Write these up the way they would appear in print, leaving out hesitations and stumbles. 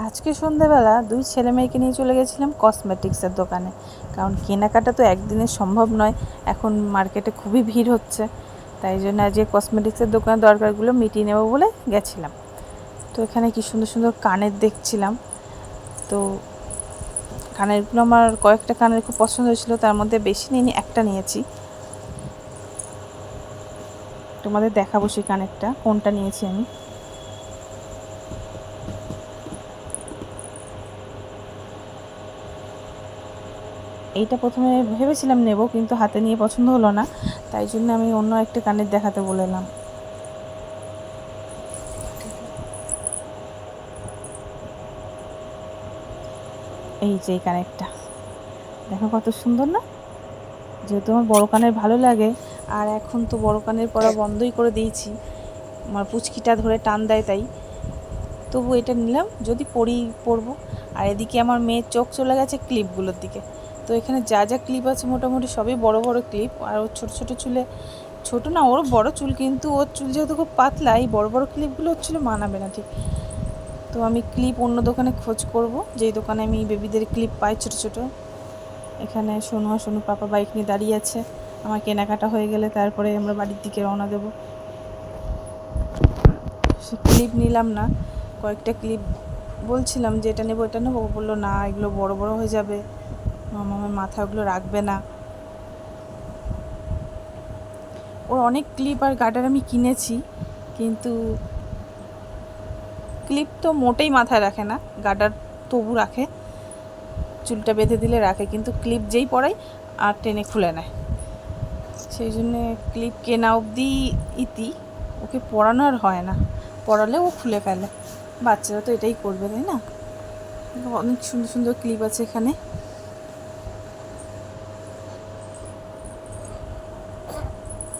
আজকে সন্ধ্যাবেলা দুই ছেলে মেয়েকে নিয়ে চলে গেছিলাম কসমেটিক্সের দোকানে, কারণ কেনাকাটা তো একদিনে সম্ভব নয়। এখন মার্কেটে খুবই ভিড় হচ্ছে, তাই জন্য আজকে কসমেটিক্সের দোকানের দরকারগুলো মিটিয়ে নেবো বলে গেছিলাম। তো এখানে কি সুন্দর সুন্দর কানের দেখছিলাম। তো কানেরগুলো আমার কয়েকটা কানের খুব পছন্দ হয়েছিল, তার মধ্যে বেশি নিইনি, একটা নিয়েছি। তোমাদের দেখাবো সেই কানেরটা কোনটা নিয়েছি আমি। এইটা প্রথমে ভেবেছিলাম নেব, কিন্তু হাতে নিয়ে পছন্দ হলো না, তাই জন্য আমি অন্য একটা কানের দেখাতে বললাম। এই যে এই কানেরটা দেখো কত সুন্দর না। যেহেতু আমার বড় কানের ভালো লাগে, আর এখন তো বড় কানের পরা বন্ধই করে দিয়েছি, আমার পুচকিটা ধরে টান দেয়, তাই তবু এটা নিলাম, যদি পরবো। আর এদিকে আমার মেয়ের চোখ চলে গেছে ক্লিপগুলোর দিকে। তো এখানে যা যা ক্লিপ আছে মোটামুটি সবই বড় বড় ক্লিপ, আর ওর ছোটো ছোটো চুলে, ছোটো না ওর বড় চুল, কিন্তু ওর চুল যেহেতু খুব পাতলা, এই বড় বড় ক্লিপগুলো ওর চুলে মানাবে না ঠিক। তো আমি ক্লিপ অন্য দোকানে খোঁজ করব, যেই দোকানে আমি বেবিদের ক্লিপ পাই ছোটো ছোটো। এখানে সোনু আর সোনু পাপা বাইক নিয়ে দাঁড়িয়ে আছে। আমার কেনাকাটা হয়ে গেলে তারপরে আমরা বাড়ির দিকে রওনা দেব। সে ক্লিপ নিলাম না, কয়েকটা ক্লিপ বলছিলাম যে এটা নেবো এটা নেবো, ও বললো না এগুলো বড় বড় হয়ে যাবে, আমার মাথাগুলো রাখবে না। ওর অনেক ক্লিপ আর গার্ডার আমি কিনেছি, কিন্তু ক্লিপ তো মোটেই মাথায় রাখে না, গার্ডার তবু রাখে, চুলটা বেঁধে দিলে রাখে, কিন্তু ক্লিপ যেই পরাই আর টেনে খুলে নেয়। সেই জন্যে ক্লিপ কেনা অবধি ইতি, ওকে পরানো আর হয় না, পরালে ও খুলে ফেলে। বাচ্চারা তো এটাই করবে, তাই না? অনেক সুন্দর সুন্দর ক্লিপ আছে এখানে।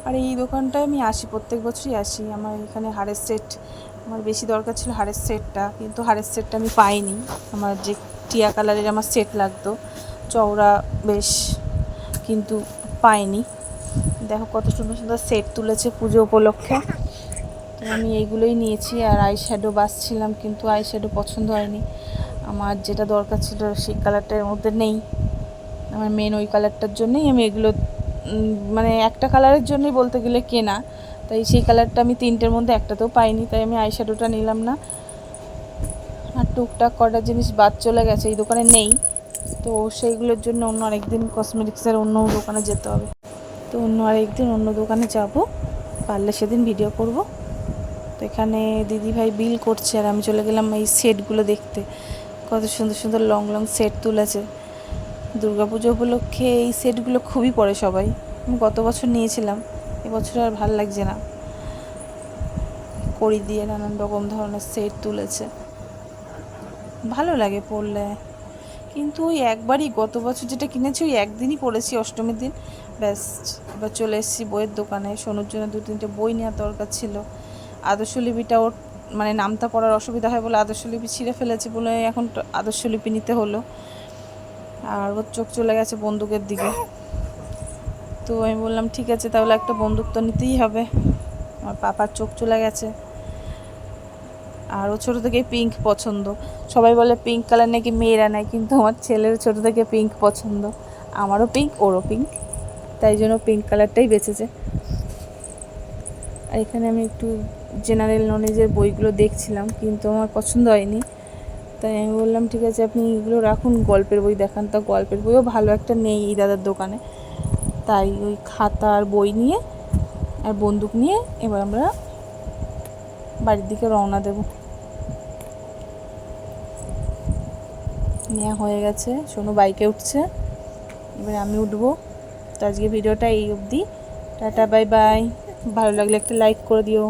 আর এই দোকানটায় আমি আসি, প্রত্যেক বছরই আসি। আমার এখানে হারের সেট, আমার বেশি দরকার ছিল হারের সেটটা, কিন্তু হারের সেটটা আমি পাইনি। আমার যে টিয়া কালারের আমার সেট লাগতো, চওড়া বেশ, কিন্তু পাইনি। দেখো কত সুন্দর সুন্দর সেট তুলেছে পুজো উপলক্ষে। তো আমি এইগুলোই নিয়েছি। আর আই শ্যাডো বাছছিলাম, কিন্তু আই শ্যাডো পছন্দ হয়নি। আমার যেটা দরকার ছিল সেই কালারটার মধ্যে নেই। আমার মেন ওই কালারটার জন্যই আমি এগুলো, মানে একটা কালারের জন্যই বলতে গেলে কেনা, তাই সেই কালারটা আমি তিনটের মধ্যে একটাতেও পাইনি, তাই আমি আই শ্যাডোটা নিলাম না। আর টুকটাক কটা জিনিস বাদ চলে গেছে, এই দোকানে নেই, তো সেইগুলোর জন্য অন্য আরেকদিন কসমেটিক্সের অন্য দোকানে যেতে হবে। তো অন্য আরেকদিন অন্য দোকানে যাব, পারলে সেদিন ভিডিও করব। তো এখানে দিদিভাই বিল করছে, আর আমি চলে গেলাম এই সেটগুলো দেখতে। কত সুন্দর সুন্দর লং লং সেট তুলেছে দুর্গাপুজো উপলক্ষে। এই সেটগুলো খুবই পরে সবাই, আমি গত বছর নিয়েছিলাম, এবছর আর ভাল লাগছে না। কড়ি দিয়ে নানান রকম ধরনের সেট তুলেছে, ভালো লাগে পরলে। কিন্তু ওই একবারই গত বছর যেটা কিনেছি ওই একদিনই পড়েছি, অষ্টমীর দিন, ব্যাস। এবার চলে এসেছি বইয়ের দোকানে, সোনুর জন্য 2-3টে বই নেওয়ার দরকার ছিল। আদর্শলিপিটা ওর মানে নামটা পড়ার অসুবিধা হয় বলে আদর্শলিপি ছিঁড়ে ফেলেছে বলে এখন আদর্শলিপি নিতে হলো। আর ওর চোখ চলে গেছে বন্দুকের দিকে, তো আমি বললাম ঠিক আছে তাহলে একটা বন্দুক তো নিতেই হবে, আমার পাপার চোখ চলে গেছে। আর ও ছোটো থেকে পিঙ্ক পছন্দ, সবাই বলে পিঙ্ক কালার নাকি মেয়েরা নেয়, কিন্তু আমার ছেলের ছোটো থেকে পিঙ্ক পছন্দ, আমারও পিঙ্ক ওরও পিঙ্ক, তাই জন্য পিঙ্ক কালারটাই বেঁচেছে। আর এখানে আমি একটু জেনারেল নলেজের বইগুলো দেখছিলাম, কিন্তু আমার পছন্দ হয়নি, তাই আমি বললাম ঠিক আছে আপনি এগুলো রাখুন, গল্পের বই দেখান। তা গল্পের বইও ভালো একটা নেই এই দাদার দোকানে, তাই ওই খাতা আর বই নিয়ে আর বন্দুক নিয়ে এবার আমরা বাড়ির দিকে রওনা দেব। নেওয়া হয়ে গেছে, সোনু বাইকে উঠছে, এবার আমি উঠবো। তো আজকে ভিডিওটা এই অবধি, টাটা বাই বাই। ভালো লাগলে একটা লাইক করে দিও।